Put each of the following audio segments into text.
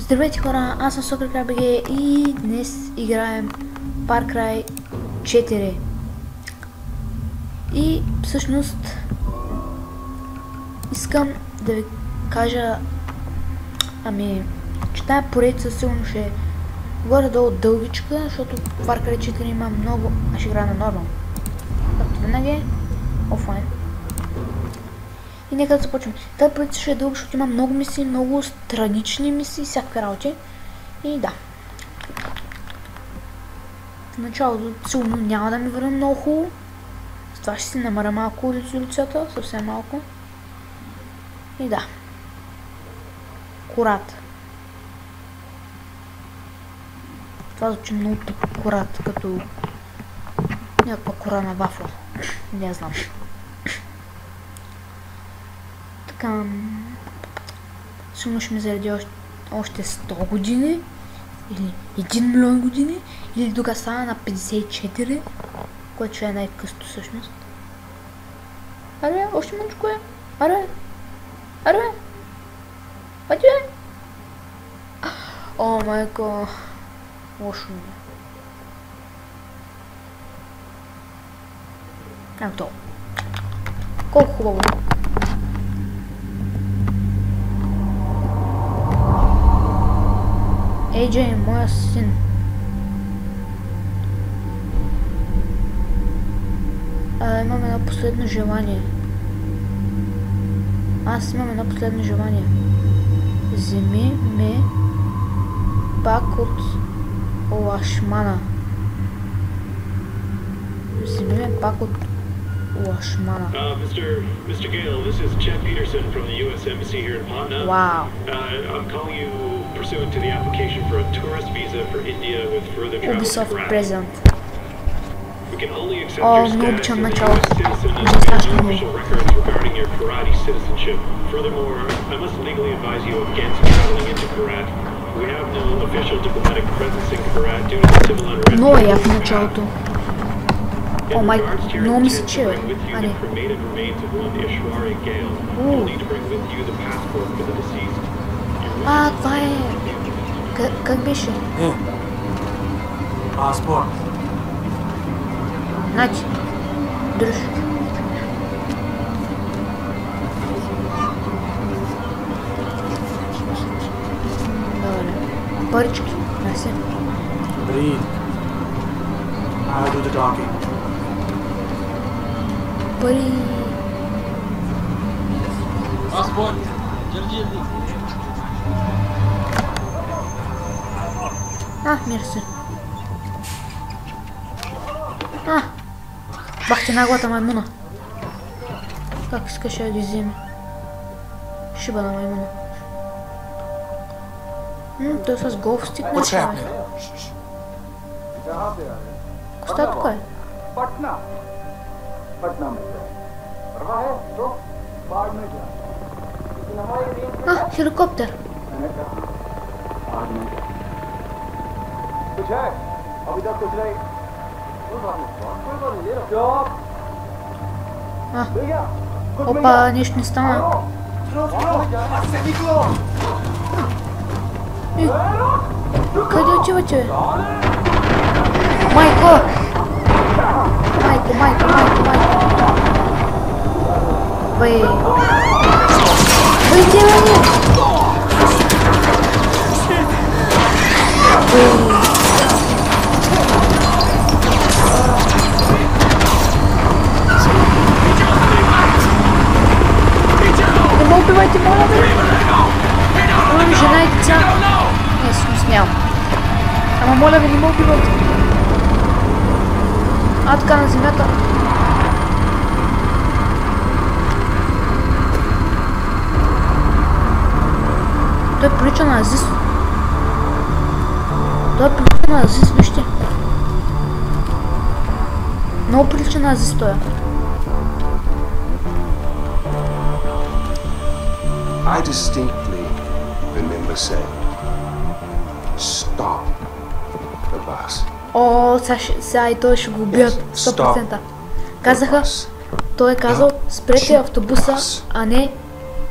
Здравейте хора, аз съм SoccerCry.bg и днес играем Far Cry 4. И всъщност искам да ви кажа, че тая поредица сигурно ще е горе-долу дългичка, защото Far Cry 4 има много... Аз ще играя на нормал. Както винаги, офлайн. И нека да започваме. Тази поредица ще е дълга, защото има много мисии, много странични мисии, всякакви работи. И да. В началото сигурно няма да ми върна много хубаво. С това ще си намаля малко резолюцията, съвсем малко. И да. Корат. Това звучи много тъпо корат, като някаква кора на вафла. Не знам. Така... Сигурно ще ми заради още 100 години. Или 1 милион години. Или тук стана на 54. Което ще е най-късто всъщност. Аре, още мъничко е. Аре. Аре. Аде. О, майко. Лошо ми. Готово. Колко хубаво. AJ, моя син. Имам едно последно желание. Аз имам едно последно желание. Вземи ме пак от Лашмана. Вземи ме пак от Лашмана. Mr. Gale, this is Chet Peterson from the U.S. Embassy here in Patna. Wow. I'm calling you pursuant to the application for a tourist visa for India with further travel to Ubisoft Iraq. present. We can only accept your status as a начало. U.S. citizen and no official records regarding your karate citizenship. Furthermore, I must legally advise you against traveling into Karat. We have no official diplomatic presence in Karat due to the civil unrest. Много е в началото. О, май, много ми се чуе. Ани. Това е... Как беше? Паспорт. Значи, дръж. Добре. Парички, мерси. Read. I'll do the talking. Пари. Паспорт. Держи. Мерси. Бах ти наглата маймуна. Как искаш да ги вземе? Шиба на маймуна. Той е с голф стик не шава. Коста тук е? पटना पटना में रहा है तो बाद में क्या लेकिन हमारी हेलीकॉप्टर बाद में कुछ है अभी तक कुछ नहीं कोई बात नहीं ले लो भैया Опа, нищо не стана. Къде отивате? Майко! Майко! Бей! Делай! Бей! Не ме убивайте, моля бе! Имам жена и деца. Не, всъщност нямам. Ама моля ви, не ме убивайте. Така на земята. Той прилича на Азис. Вижте. Много прилича на Азис той. I distinctly remember saying, stop the bus. О, сега и той ще го убият 100%. Казаха, той е казал, спрете автобуса, а не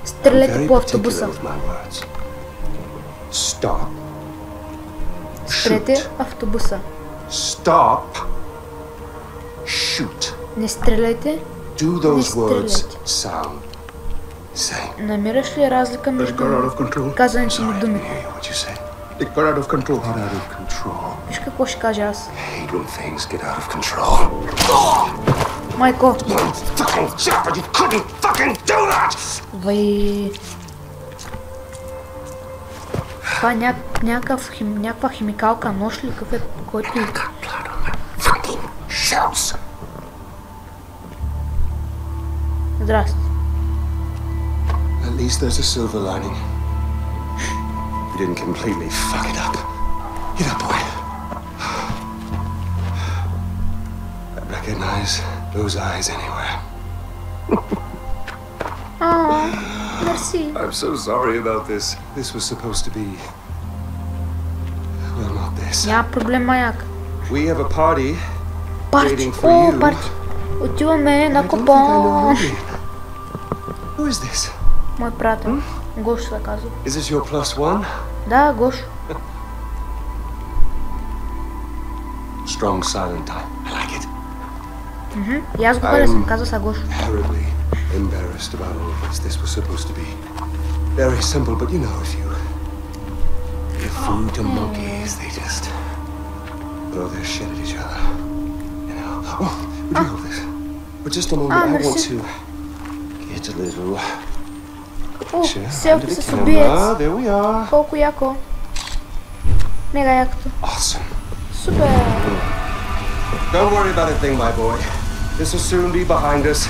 стреляйте по автобуса. Stop. Спрете автобуса. Stop. Shoot. Не стреляйте. Do those Не words стреляйте. sound same? Намираш ли разлика It между got out of control. казаните ми Sorry, I думи? didn't hear you. What'd you say? It got out of control. Get out of control. Виж какво ще кажа аз. Hate when things get out of control. Майко, One fucking job, but you couldn't fucking do that! вай... Това е някаква химикалка, нож ли какъв е, който... Blood on my fucking shells. Здрасти. At least there's a silver lining. You didn't completely fuck it up. Get up, boy. I recognize those eyes anywhere. Мерси. I'm so sorry about this. This was supposed to be... Well, not this. Няма проблем, маяк. We have a party Парти. waiting for О, you. парти. Отиваме на I don't think I know купон. who. Who is this? Мой приятел. Гош се казва. Is this your plus one? Да, Гош. Strong silent type. I like it. И аз го харесвам, казва се Гош. Terribly embarrassed about all of this. This was supposed to be very simple, but you know, if you give food to monkeys, they just throw their shit at each other. You know. Oh, would you hold this? For just a moment, I want merci. to get a little О, picture селфи under the с убиец. camera. There we are. Колко яко. Мега якото. Awesome. Супер. Don't worry about a thing, my boy. This will soon be behind us.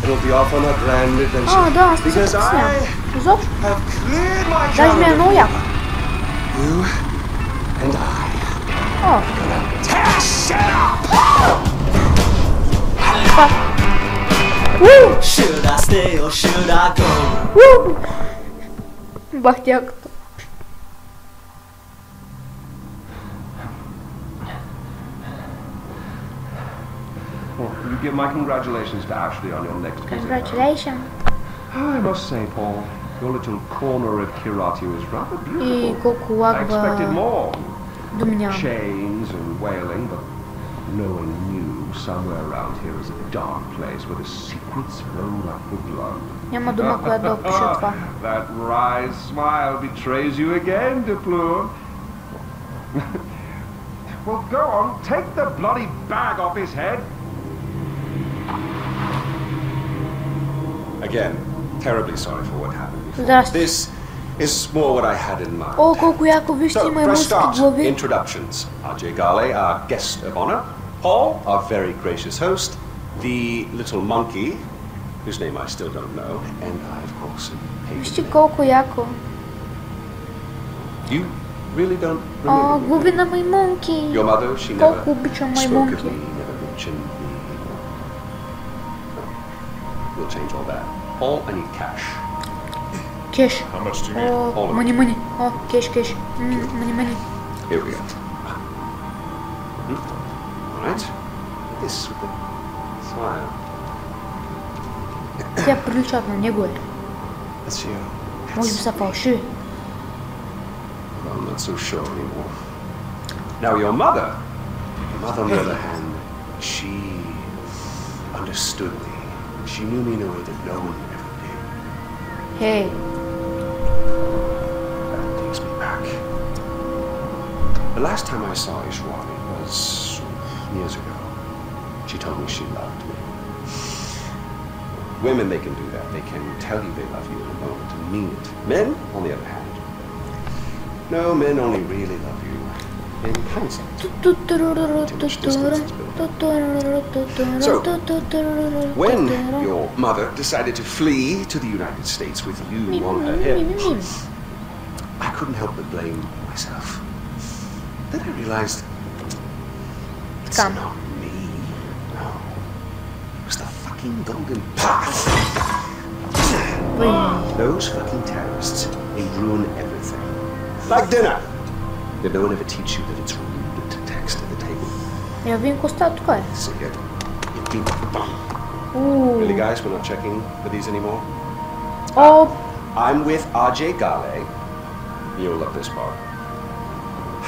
It'll be off on a grand adventure. Да, аз не се Because притеснявам. I Изобщо. have cleared my Даже ми е много calendar. яко. You and I. О, Tear shit up! това. Should I stay or should I go? Бах ти якото. Well, you give my congratulations to Ashley on your next visit. Congratulations. I must say, Paul, your little corner of Kirati was rather И beautiful. колко I expected лагва more. думи няма. Chains and wailing, but no one knew somewhere around here is a dark place where the secrets flow like the blood. Няма дума, която да опише това. That wry smile betrays you again, Duploon. Well, go on, take the bloody bag off his head. Again, terribly sorry for what happened before. Здрасти. This is more what I had in mind. О, колко яко, вижте, So, има fresh руски start. глави. Introductions. Ajay Gale, our guest of honor. Paul, our very gracious host. The little monkey, whose name I still don't know. And I, of course, am Pagan. Вижте колко яко. You really don't О, remember me? глави на маймунки. Your mother, she Колко never обичам spoke of маймунки. me, never mentioned me. We'll change all that. Paul, I need cash. Кеш. How much do you О, мани. О, кеш. Мани. Here we go. All right. This with the smile. Тя приличат на него е. That's you. Може би са фалшиви. Well, I'm not so sure anymore. Now, your mother, on the other hand, she understood me. She knew me in a way that no one ever did. Хей. That takes me back. The last time I saw Ishwani was years ago. She told me she loved me. Women, they can do that. They can tell you they love you in a moment and mean it. Men, on the other hand, no, men only really love you in hindsight. When your mother decided to flee to the United States with you on her hip, I couldn't help but blame myself. Then I realized it's Come. not me. No. It was the fucking Golden Path. Those fucking terrorists, they ruin everything. Like dinner. Did no one ever teach you that it's rude to text at the table? Я видим какво става тук е. Sit here. Really, guys, we're not checking for these anymore? О, I'm with Ajay Gale. You'll love this part.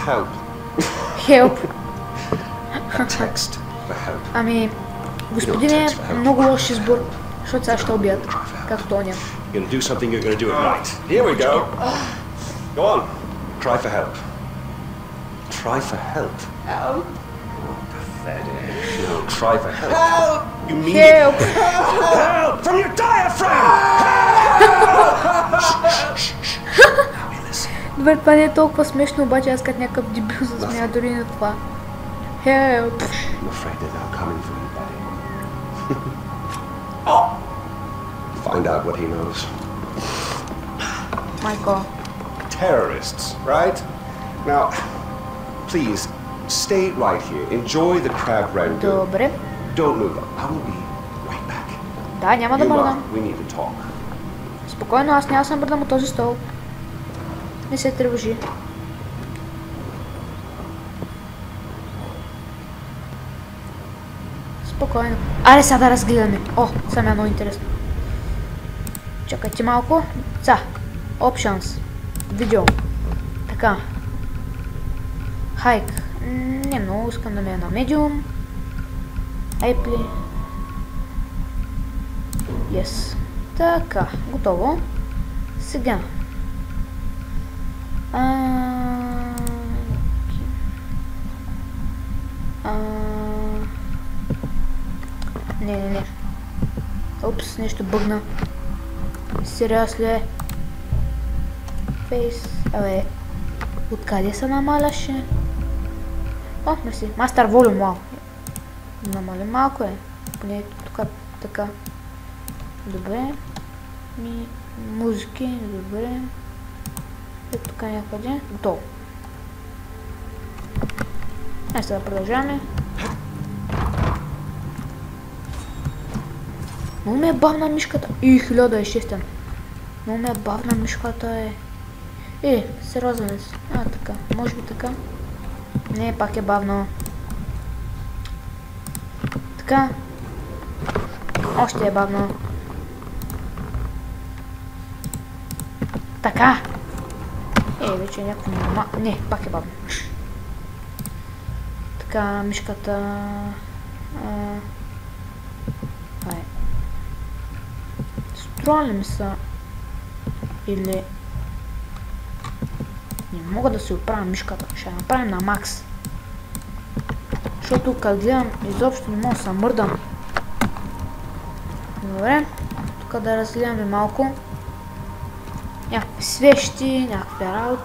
Help. Help. A text for help. Ами, господине, много лош избор, защото сега ще убият, както Тоня. You're gonna do something, you're gonna do it right. Here we go. Go on. Cry for help. Try for help. Help! Oh, pathetic. No, try for help. Help! You mean Help! help from your diaphragm! Now listen. Добре, това не е толкова смешно, обаче аз като някакъв дебил се смея дори на това. Help! I'm afraid they're now coming for you, buddy. Oh! Find out what he knows. Майко. Terrorists, right? Now, please, stay right here. Enjoy the crab rangoon. Добре. Don't move up. I will be right back. Да, няма да You мърдам. are. We need to talk. Спокойно, аз няма да се мърдам от този стол. Не се тревожи. Спокойно. Аре, сега да разгледаме. О, сега ми е много интересно. Чакайте малко. Са. Options. Видео. Така. Хайк. Не много, искам да ми е на медиум. Apple. Yes. Така, готово. Сега. Не. Опс, нещо бъгна. Сериозно. Фейс. Абе. Откъде се намаляше? О, мерси. Мастер волюм, вау. Намали малко е. Поне тук така. Добре. Музики, добре. Ето тук някъде. Готово. Сега продължаваме. Много ми е бавна мишката. 1006. Много ми е бавна мишката е. Сериозен ли си? Така. Може би така. Не, пак е бавно. Така. Още е бавно. Така. Вече е някакво нормално. Не, пак е бавно. Така, мишката... Струва ли ми са? Или... Не мога да си оправя мишката. Ще я направим на макс. Защото като гледам, изобщо не мога да се мърдам. Добре. Тук да разгледаме малко. Някакви свещи, някакви работи.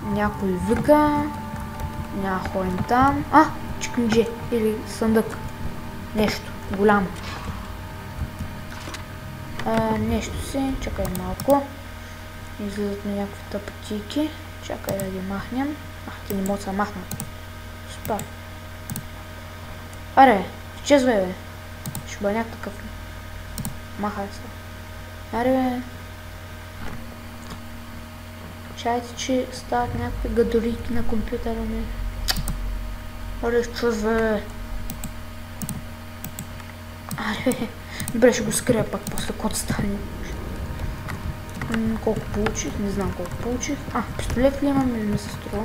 Някой вика. Няма ходим там. Чикнджи или съндък. Нещо голямо. Нещо си. Чакай малко. Излизат ми някакви тъпотийки. Чакай да ги махнем. Те не могат да се махнат. Супер. Аре, изчезвай бе. Ще бъде някакъв. Махай се. Аре бе. Чайте, че стават някакви гадорики на компютъра ми. Аре, изчезвай. Аре, добре, ще го скрия пак после код стане. Колко получих? Не знам колко получих. Пистолет ли имам или ми се струва?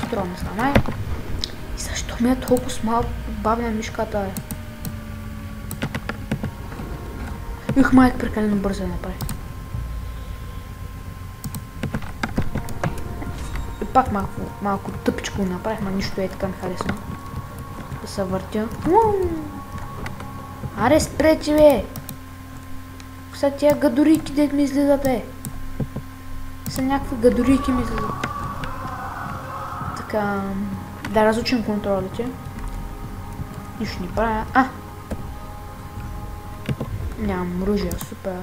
Струва не знам. И защо ми е толкова бавна мишката? Майк прекалено бързо направи. И пак малко тъпичко направих, но нищо е така ми харесва. Да се въртя. Аре, спрете бе! Са тия гадорики, дед ми излизат бе. Са някакви гадорики ми излизат. Така... Да разучим контролите. Нищо не правя. Нямам оръжие, супер.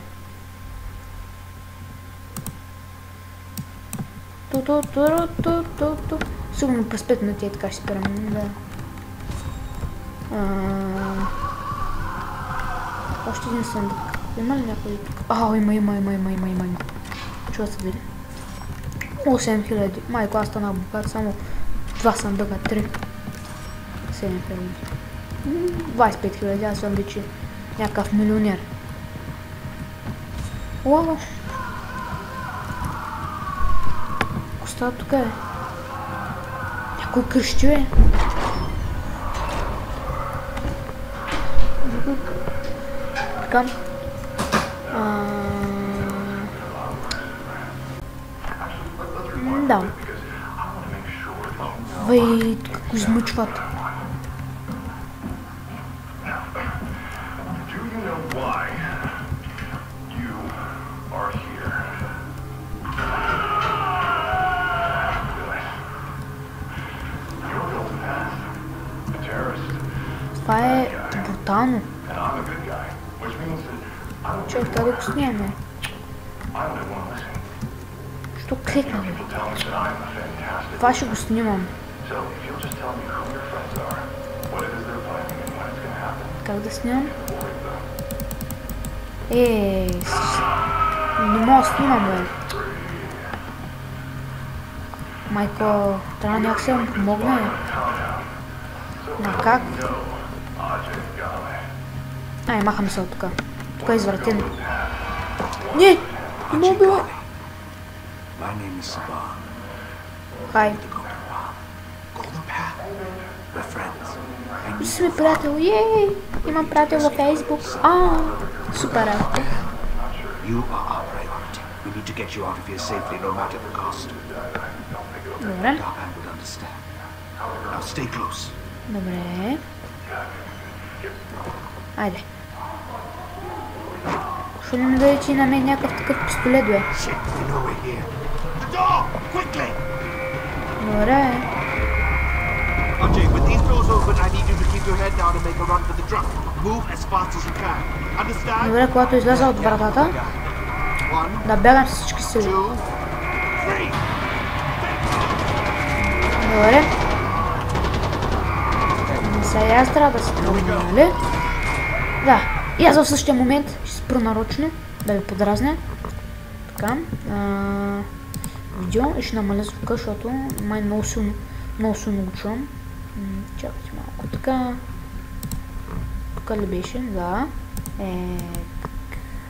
Сигурно през 5 минути е така ще спирам. Да. Още един съндък. Има ли някой тук? Има. Чува се види. 8000. Майко, аз станах богат, само 2 съндъка, 3. 7000. 25 000, аз съм вече някакъв милионер. Уау! става тук, бе? Някой крещи, бе? Така. Да. Вей, тук го измъчват. Това е брутално. Чай, как да го снимаме? Що кликна, бе? Това ще го снимам. Как да снимам? Не мога да снимам, бе. Майко, трябва някак се да ми помогне. На как? Ай, махам се от тук. Тук е извратен. Не! Не мога била! Хай. Виж си ми приятел, ей! Имам приятел във Фейсбук. Супер е. Добре. Добре. Айде. Що не ми даде, че на мен някакъв такъв пистолет, бе? Добре. Добре, когато изляза от вратата, да бягам с всички сили. Добре. Сега аз трябва да се тръгна, нали? Да. И аз в същия момент ще спра нарочно, да ви подразня. Така. Видео и ще намаля звука, защото май много силно го чувам. Чакайте малко. Така. Тук ли беше? Да.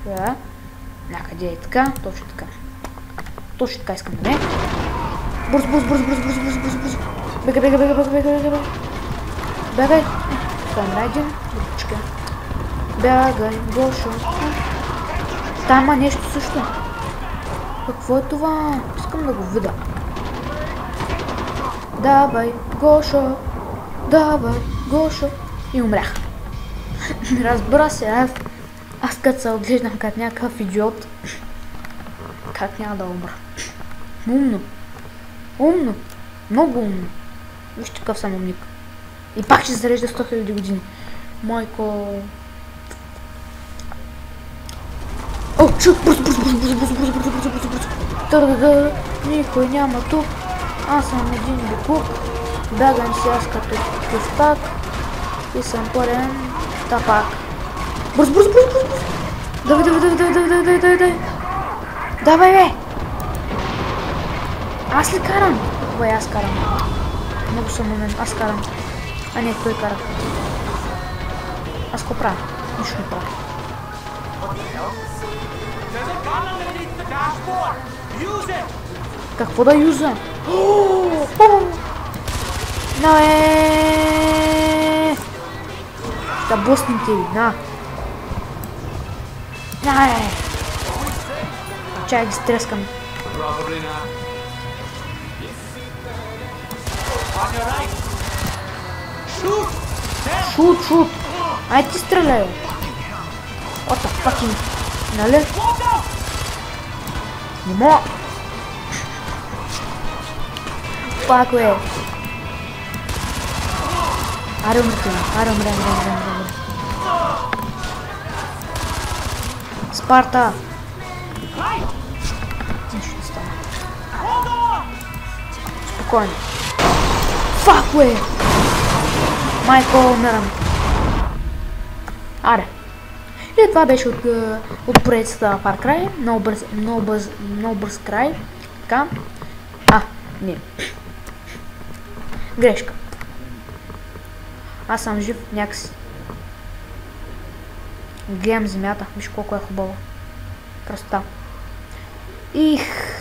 Така. Някъде е така. Точно така. Точно така искам да не. Бърз. Бегай. Бегай. Там райден. Бърчка. Бягай, Гошо. Там има нещо също. Какво е това? Искам да го видя. Давай, Гошо. И умрях. Разбира се, аз като се отглеждам като някакъв идиот. Как няма да умра? Умно. Много умно. Вижте какъв съм умник. И пак ще зарежда 100 000 години. Майко... Чу! Бърз! Никой няма тук. Аз съм един бикук. Бягам си аз като пустак. И съм пълен тапак. Бърз! Давай! Давай, бе! Аз ли карам? Бай, аз карам. Много съм умен. Аз карам. А не, той кара. Аз го правя. Нищо не правя. Какво да юза? Да блъснем тебе, на! Чай ги стрескам. Шут! Ай ти стреляй! What the fucking... Нали? Не мога! Пак, бе! Аре, умрете. Спарта! Нищо не става. Спокойно. Фак, бе! Майко, умирам. Аре. И това беше от проекцията Far Cry. Много бърз край. Така. Не. Грешка. Аз съм жив някакси. Гледам земята. Виж колко е хубава. Красота.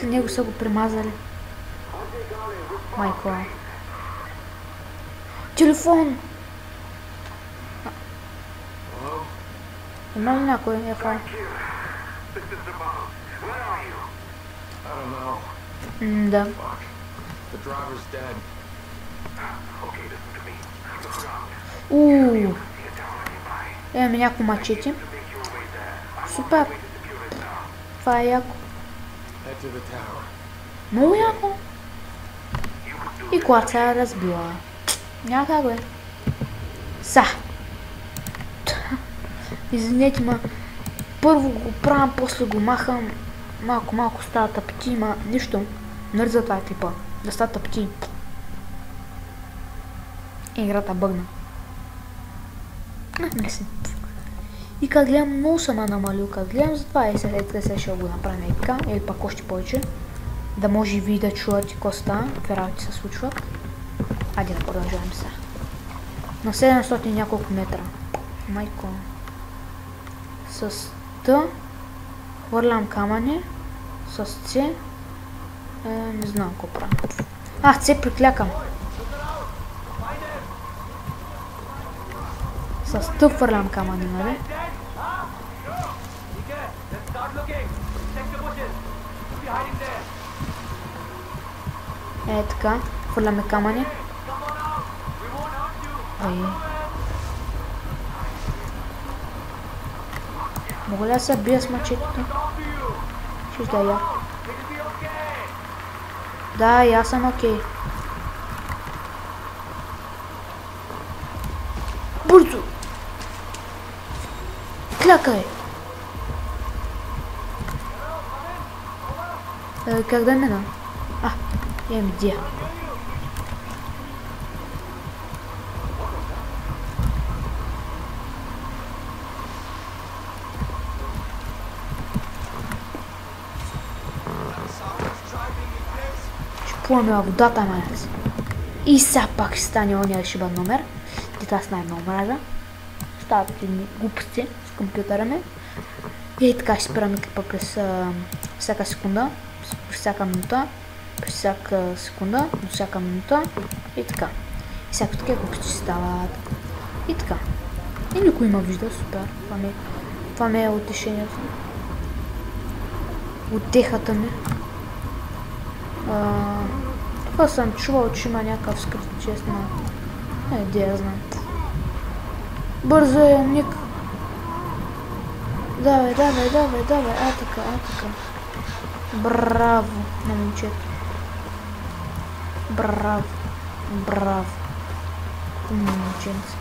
Него са го примазали. Майко. Телефон! Има ли някой ехал? Да. Имаме някакво мачети. Супер. Това е яко. Много яко. И колата се е разбила. Няма как бе. Са. Извинете, ма. Първо го правям, после го махам. Малко става тъпти, ма нищо. Нали за това е клипа. Да става тъпти. Играта бъгна. Мисли. И как гледам, много съм намалил. Как гледам, затова и сега ще го направим така. Или пак още повече. Да може и ви да чувате какво става. Какви работи се случват. Айде да продължаваме сега. На 700 няколко метра. Майко. С Т. Хвърлям камъни. С С. Не знам какво правя. С приклякам. С Т хвърлям камъни, нали? Така. Хвърляме камъни. Мога ли да се бия с мачетето? Ще да я. Да, и аз съм окей. Бързо! Клякай! Как да мина? Имам идея. Плъмила водата, майнец. И сега пак ще стане ония шибан номер. Дето аз най-много мразя. Стават едни глупости с компютъра ми. И така ще спираме клипа през всяка секунда. През всяка минута. През всяка секунда. До всяка минута. И така. И всяко такива глупости ще стават. И така. И никой има вижда. Супер. Това ми е утешението. Утехата ми. Тук съм чувал, че има някакъв скрит чест на... Де я знам. Бързо е, Ник. Давай. Така. Браво на момчето. Браво. Момченце.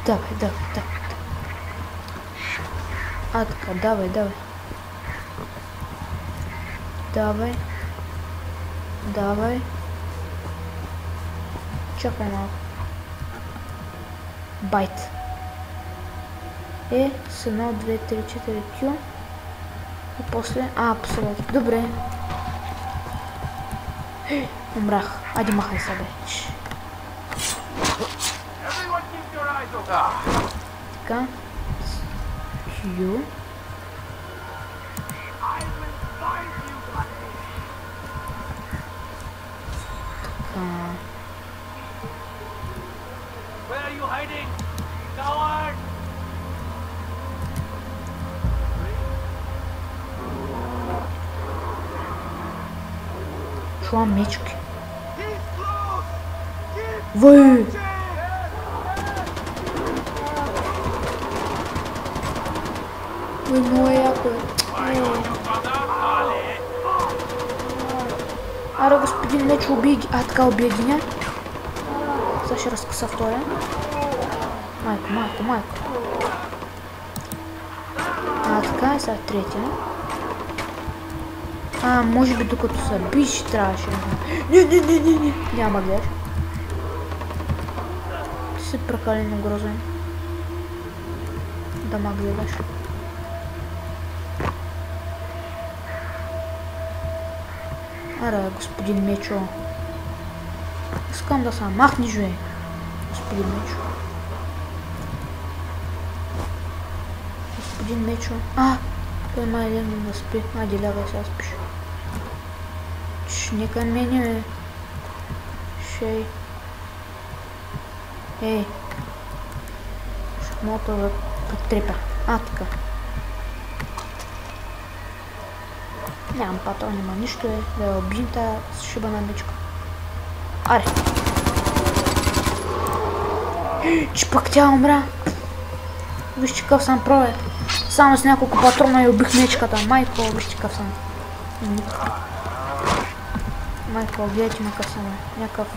Давай. Така, давай. Чакай малко. Байт. С 1, 2, 3, 4 Q. И после... абсолютно. Добре. Умрах. Айде махай се, бе. Така. Q. Чувам мечки. Въй! Много е яко. Аре, господин Мечо, убий ги. Така, убий гиня. Сега ще разкъса втория. Майко. Така, сега третия. Може би докато се биш трябваше. Не. Няма гледаш. Ти си прекалено грозен. Да ма гледаш. Аре, господин Мечо. Искам да се махнеш, бе. Господин Мечо. Господин Мечо. Той май легна да спи. Айде, лягай сега спиш. Нека мене. Шей. Ей. Ще мога да потрепя. Така. Нямам патрон, няма нищо да я убием тая шибана мечка. Аре. Че пък тя умря. Виж, че къв съм провед. Само с няколко патрона и убих мечката. Майко, виж, че къв съм. Майко, гледайте ме къв съм. Някакъв.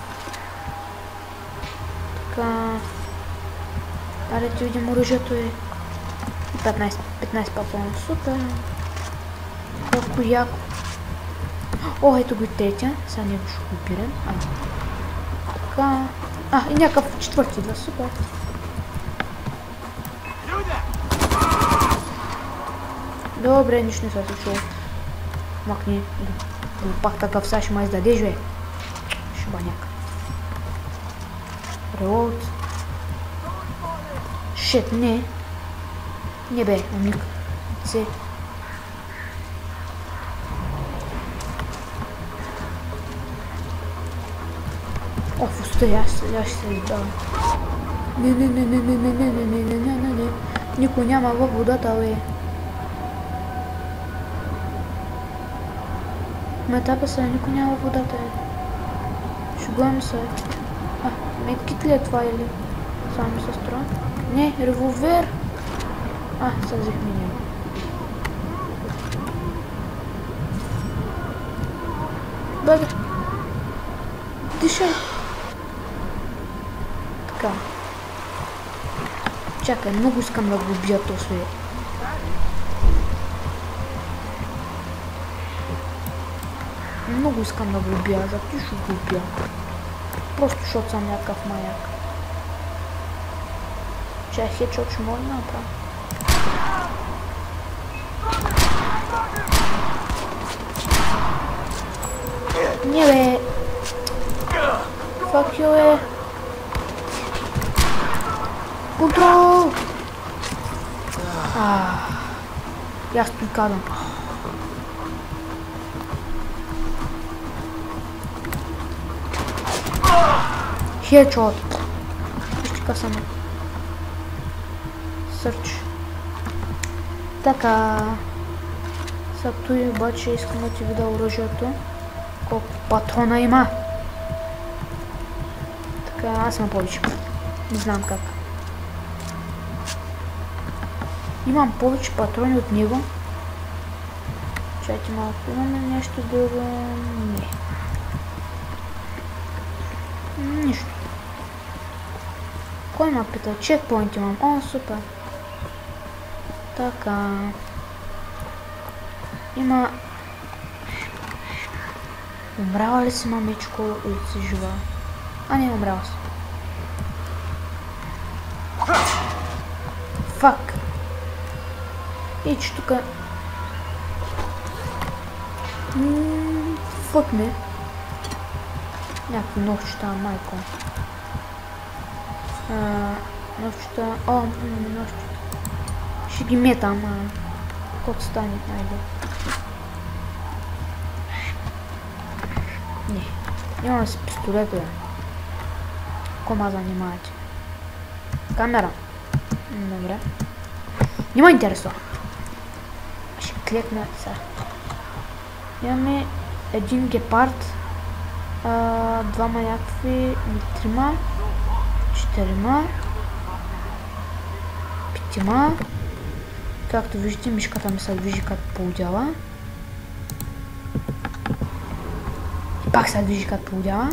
Така. Аре, ти видим оръжието е 15 патрона. Супер. Колко яко. О, ето го и третия. Сега него ще го убирам. Така. И някакъв четвърти идва. Супер. Добре, нищо не се случило. Махни. Пак такъв сега ще ме издадеш, бе. Шибаняк. Reload. Шет, не. Не бе, амик. Се. Устай, аз ще се издавам. Не. Никой няма във водата, бе. Метапа се, никой няма във водата, бе. Шугувам се. Медкит ли е това или? Само се строя. Не, револвер. Сега взехме него. Бебе. Дишай. Така. Чакай, много искам да го убия този свет. Много искам да го убия, за ти ще го убия. Просто защото съм някакъв маяк. Чай хедшот ще мога да направя. Не бе. Fuck you, бе. Контрол! И аз той казвам. Хедшот. Вижте как съм. Сърч. Така. Сега той обаче искам да ти видя оръжието. Колко патрона има. Така, аз имам повече. Не знам как. Имам повече патрони от него. Чайте малко. Имаме нещо друго. Не. Нищо. Кой ма пита? Чекпоинт имам. О, супер. Така. Има... Умряла ли си мамичко или си жива? Не, умряла си. Фак. И че тука... Фак ме. Някакви нощчета, майко. Нощчета... нощчета. Ще ги метам, колко стане, найде. Не. Имам си пистолет, бе. Кома занимавате? Камера. Добре. Нема интересно. Ще клекна сега. Имаме един гепард. Двама някакви. Трима. Четирима. Петима. Както виждате, мишката ми се движи като полудяла. И пак се движи като полудяла.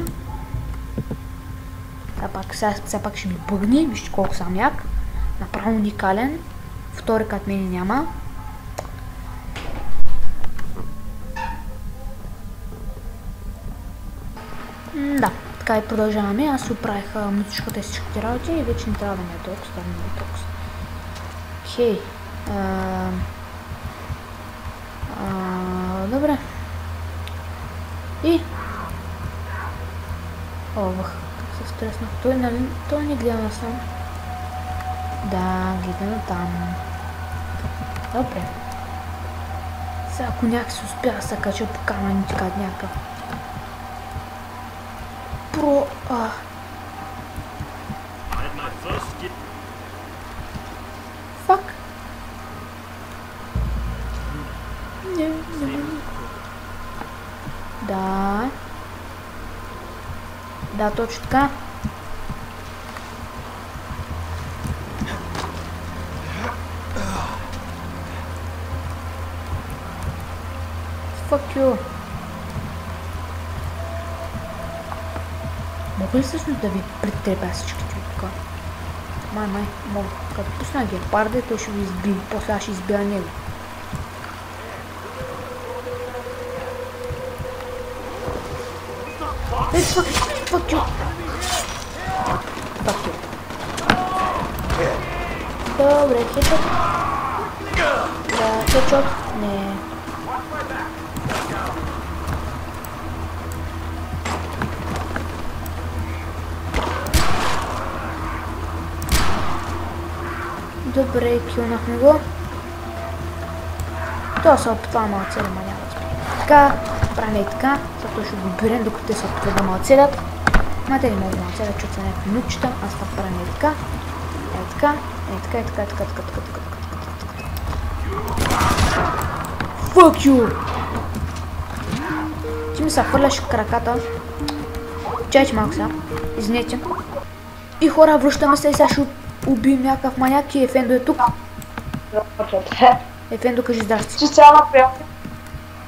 Сега пак ще ми бъгни. Вижте колко съм як. Направо уникален. Втори като мене няма. Да, така и продължаваме. Аз оправих музичката и всичките работи и вече не трябва да ми е толкова, да ми е толкова. Окей. Добре. И... Как се стреснах. Той не гледа насам. Да, гледа на там. Добре. Сега ако някак се успя да се кача по камъните като някакъв. Фак. Не. Да, точно така. Fuck you. Мога ли всъщност да ви притрепя всичките от тук? Май, мога. Като пусна гепарда, той ще ви изби. После аз ще избия него. Fuck you. Добре, хитък. Да, хедшот. Не. Добре, килнахме го. Това се опитва да ме оцеля, ма няма да спи. Така, правим и така, защото ще го берем, докато те се опитват да ме оцелят. Ма те не могат да ме оцелят, защото са някакви минутчета, аз това правим и така. Така. Fuck you! Ти ми се хвърляш в краката. Чайче малко сега. Извинете. И хора, връщаме се и сега ще убием някакъв маняк и Ефендо е тук. Ефендо, кажи здрасти.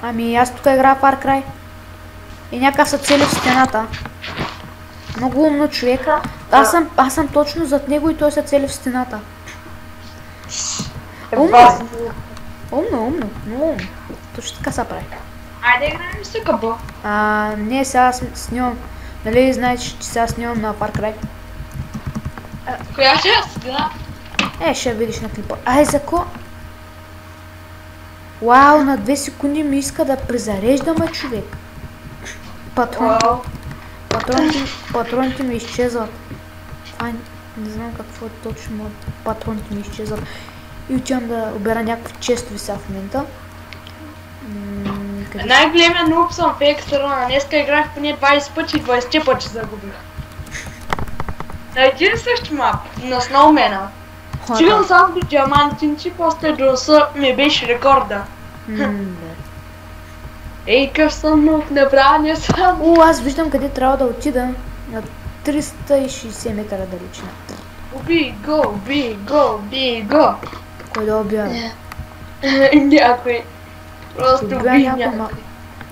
Ами аз тук играя Far Cry. И някакъв са цели в стената. Много умно човек. Аз съм точно зад него и той се цели в стената. Умно. Точно така се прави. Айде играем с къбо. Не, сега снимам. Нали знаете, че сега снимам на Far Cry? Коя част? Да. Ще видиш на клипа. За ко? Вау, на 2 секунди ми иска да презареждаме човек. Патроните ми изчезват. Не знам какво е точно, патроните ми изчезват. И отивам да обера някакви честови сега в момента. Най-големия нуб съм в Екстрона. Днеска играх поне 20 пъти и 20 пъти загубих. На един същ мап, на Сноумена. Стигам само до диамантинчи, после до ръса ми беше рекорда. Ей, къв съм нуб, направя съм. Аз виждам къде трябва да отида. На 360 метра далечина. Уби го. Кой да убия? Някой. Просто уби някой.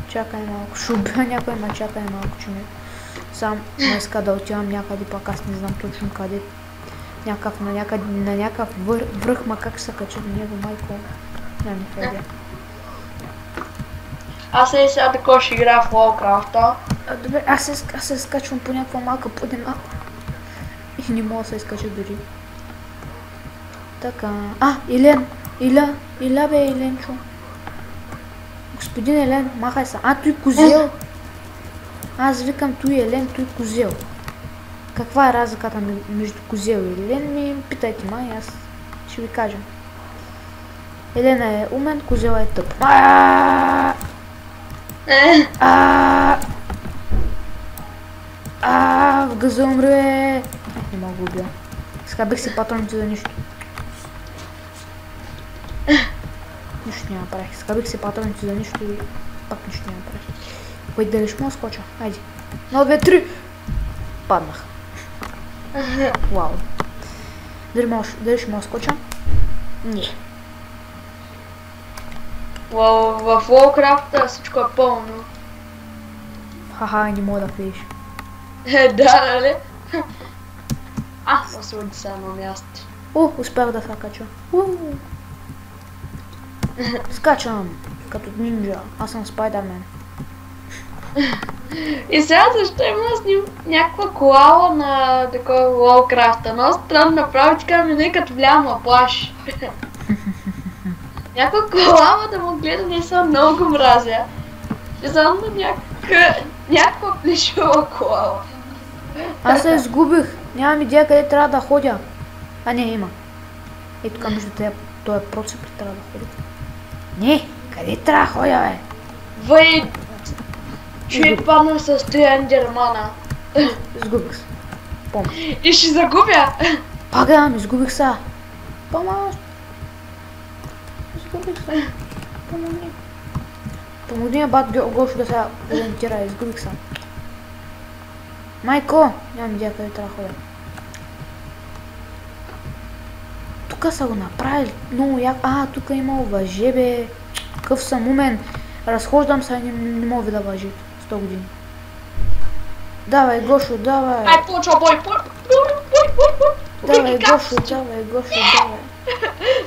Чакай малко. Ще убия някой, ма чакай малко, че сам ме иска да отивам някъде, пак аз не знам точно къде. На някакъв връх, ма как се кача до него, майко. Няма никъде. Аз сега такова ще играя в Warcraft. Добре, аз се скачвам по някаква малка подема. И не мога да се изкача дори. Така. Елен! Иля бе, Еленчо. Господин Елен, махай се. Той козел. Аз викам той Елен, той козел. Каква е разликата между козел и Елен? Ми питайте ма и аз ще ви кажа. Елен е умен, козел е тъп. В газа умре. Не мога да убия. Сега бих си патроните за нищо. Нищо няма правих. Сега бих си патроните за нищо и пак нищо няма правих. Кой дали ще му скоча? Айде. 1, 2, 3. Паднах. Вау. Дали ще му скоча? Не. В Warcraft всичко е пълно. Не мога да влезеш. Да, нали? После оди сега на място. Успях да се кача. Скачам, като нинджа. Аз съм Спайдермен. И сега защо има с ним някаква коала на такова Warcraft? Но странно направи, така ми като влям на плаш. Някаква коала да му гледа, не съм много го мразя. И само някаква плешива коала. Аз се изгубих. Нямам идея къде трябва да ходя. Не, има. Тук между този процеп трябва да ходя. Не, Къде трябва да ходя, бе? Въй... Човек падна с 3 ендермана. Изгубих се. Помощ. И ще загубя. Пага, изгубих се. Помощ. Изгубих се. Помогни. Помогни на бат Гошо да се ориентира. Изгубих се. Майко! Нямам идея къде трябва да ходя. Тук са го направили. Много яко. А, тук има въже, бе. Какъв съм умен. Разхождам се и не мога да въжи. 100 години. Давай, Гошо, давай. Ай, почва бой. Давай, Гошо, давай, Гошо, давай.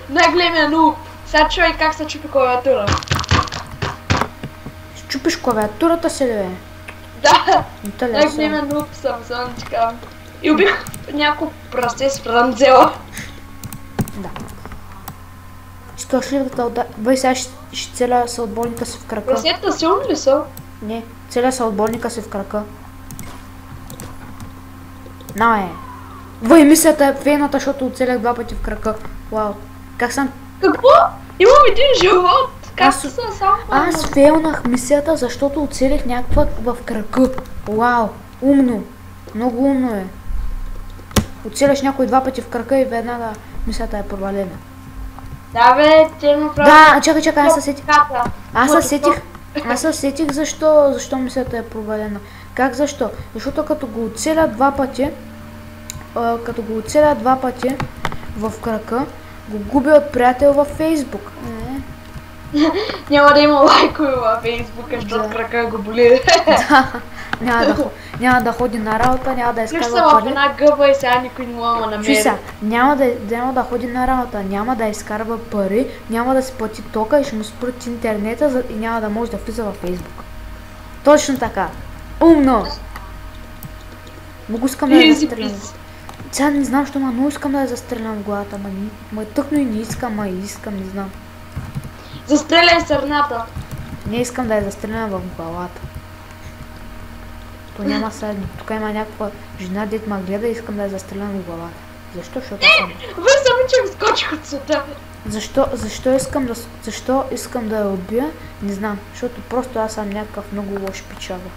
Най-големия нуб. Сега чуй как се чупи клавиатура. Чупиш клавиатурата си ли, бе? Да. Италия Най-големия нуб съм, само ти казвам. И убих няколко прасе с францела. Да. Искаш ли да те отда... Бай, сега ще целя съотборника си в крака. Прасета силни ли са? Не, целя съотборника си в крака. На, Въй, мисията е фейната, защото оцелях 2 пъти в крака. Вау. Как съм... Какво? Имам един живот. Как са само? Аз фейлнах мисията, защото оцелих някаква в крака. Вау. Умно. Много умно е. Оцеляш някой 2 пъти в крака и веднага мисията е провалена. Да, бе, те направи... Да, чакай, аз се сетих защо мисията е провалена. Как защо? Защото като го оцеля 2 пъти, в крака, го губя от приятел във Фейсбук. Няма да има лайкове във Фейсбука, защото крака го боли. Да, няма да ходи на работа, няма да изкарва пари. пари. В една гъба и сега никой не мога да намери. Чуй сега, няма да ходи на работа, няма да изкарва пари, няма да си плати тока и ще му спрат интернета и няма да може да влиза във Фейсбук. Точно така. Умно! Много искам да я застрелям. Сега не знам, що много искам да я застрелям в главата, ма тъкно и не искам, не знам. Застреляй сърната. Не искам да я застрелям в главата. То няма съдник. Тук има някаква жена, дет ма гледа и искам да я застрелям в главата. Защо? Защото съм... Въй сами, че ми скочих от света. Защо искам да я убия? Не знам. Защото просто аз съм някакъв много лош печага.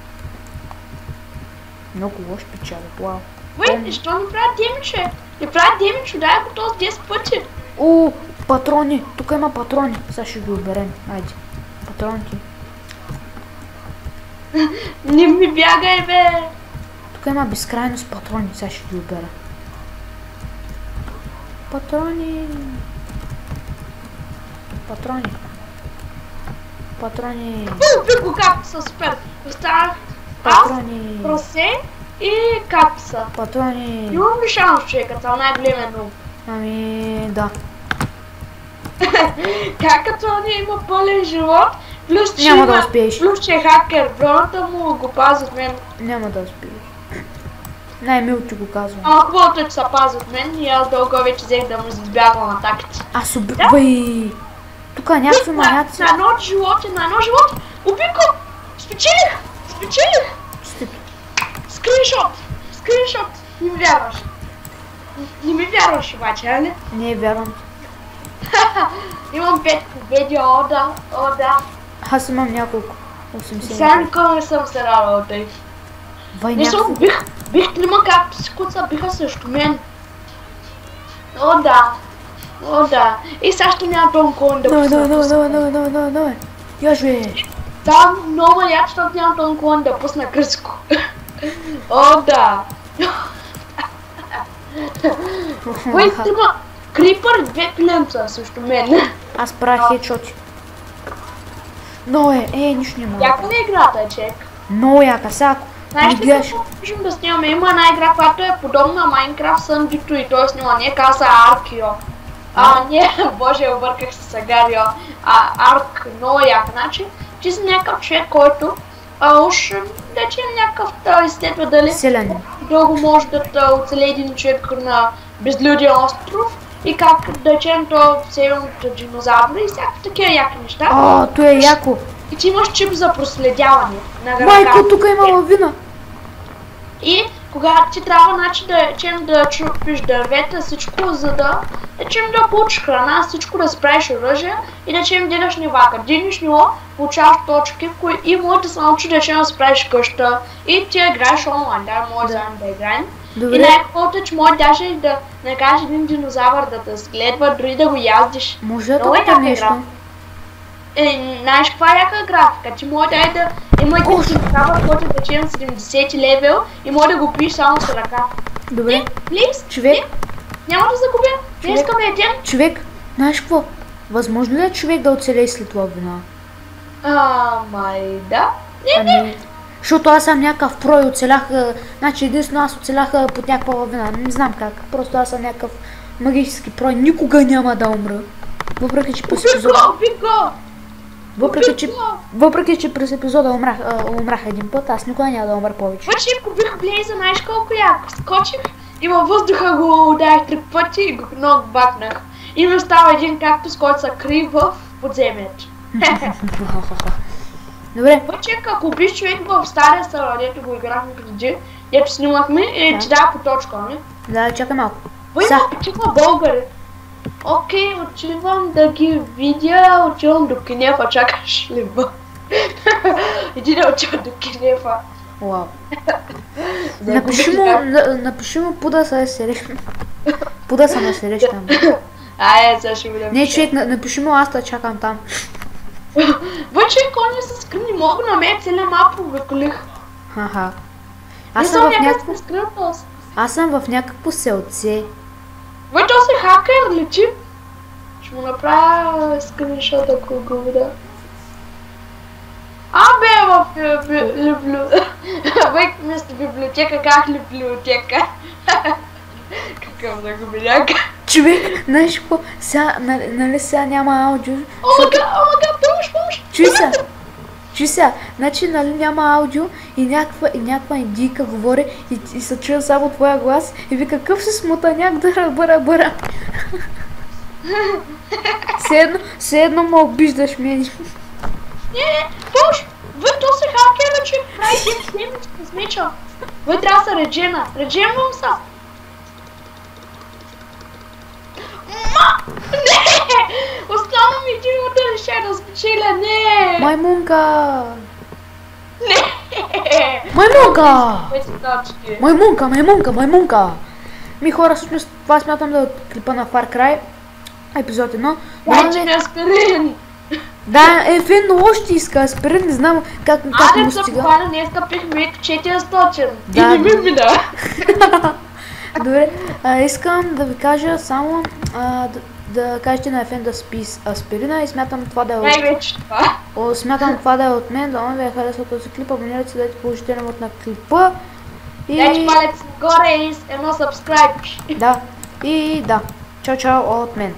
Много лош печага. Вау. Въй, защо не правят демиче? Не правят демиче, дай го този 10 пъти. О, патрони. Тук има патрони. Сега ще ги оберем. Айде. Патроните. Не ми бягай, бе. Тук има безкрайност патрони. Сега ще ги обера. Патрони. Убих го капса, супер. Останах аз, просе и капса. Патрони. Имам ли шанс, човека, това най-големия нуб? Ами, да. Как като не има пълен живот, плюс че няма да успееш. Плюс че е хакер, броната му го пази от мен. Няма да успееш. Най-мило ти го казвам. Ама хубавото е, че се пази от мен и аз дълго вече взех да му избягвам атаките. Аз убивай! Тук някакви маняци. На едно живот, убих го! Спечелих! Скриншот! Не ми вярваш. Не ми вярваш обаче, а не? Не вярвам. Имам 5 победи, о да. Аз имам няколко. 80. Сега никога не съм се радвал тъй. Мисля, бих 3 капси, които са биха срещу мен. О да. И сега ще няма тонкон да пусна. Давай. Яж бе. Да, много яд, защото няма тонкон да пусна кръско. О да. Кой има крипър 2 пленца срещу мен. Аз правя хедшоти. Но нищо не мога. Яка ли е играта, чек? Много яка, сако. Знаеш ли какво можем да снимаме? Има една игра, която е подобна на Майнкрафт Съндито и той снима, не каза Аркио. Не, боже, обърках се с Гарио. Арк, много як, значи, ти си някакъв човек, който уж да че някакъв изследва дали дълго може да оцеле един човек на безлюден остров и как да речем то северното динозаври и всякакви такива яки неща. То е яко. И ти имаш чип за проследяване на града. Майко, тук има лавина. И когато ти трябва значи да чупиш дървета, всичко, за да да получиш храна, всичко да спреш оръжие и да дигаш нивака. Дигнеш ниво, получаваш точки и може да се научи да спреш къща и ти играеш онлайн, да, може да играем. И най-хубавото, че може даже да накажеш един динозавър да те следва, дори да го яздиш. Може да питам нещо? Знаеш каква яка графика? Ти може да има един динозавър, който да речем 70 левел и може да го пиеш само с ръка. Добре. Плиз? Човек? Няма да загубя. Не искам един. Човек, знаеш какво? Възможно ли е човек да оцелее след лавина? Да. Не. Защото аз съм някакъв про и оцелях, значи единствено аз оцелях под някаква лавина, не знам как, просто аз съм някакъв магически про и никога няма да умра. Въпреки че през епизода... Въпреки че през епизода умрах един път, аз никога няма да умра повече. Въче купих Блейза, знаеш колко яко, скочих и във въздуха го ударих 3 пъти и го нокбакнах. И ми остава един кактус, който се крие в подземието. Добре. Въче, ако убиш човек в стария сервер, дето го играхме преди, дето снимахме, ти дава по точка, не? Да, чакай малко. Има българи. Окей, отивам да ги видя, отивам до Кинефа, чакаш ли ба? Иди да отивам до Кинефа. Вау. Напиши му Пуда са срещам. Пуда са ме срещам. Сега ще го напиша. Не, човек, напиши му, аз да чакам там. Въче, кони са скрини, мога на мен целия мап обиколих. Ха-ха. Аз съм в някакво селце. Бе, то си хакер ли ти? Ще му направя скриншот, ако го видя. Бе, вместо библиотека, как библиотека? Какъв да го видяка. Човек, знаеш какво? Нали сега няма аудио? Омага, помощ! Чуй сега, значи нали няма аудио и някаква индийка говори и се чуя само твоя глас и вика какъв си смутаняк бъра. Все едно ме обиждаш мене. Не, помощ! Бе, то се хакер, че прави геймс с меча. Бе, трябва да се реджемвам са. Не! Остана ми един удар и ще да спечеля, не! Маймунка! Не! Маймунка! Ми хора, всъщност това смятам да е от клипа на Far Cry, епизод 1. Дайте ми аспирин! Да, фен още иска аспирин, не знам как му стига. Адем са буквално днеска пих мек 400 и не ми мина. Добре, искам да ви кажа само да кажете на Ефен да спи аспирина и смятам това да е от мен. Да ви е харесал този клип, абонирайте се, дайте положителен вот на клипа. Дайте палец нагоре и едно subscribe. Да, чао от мен.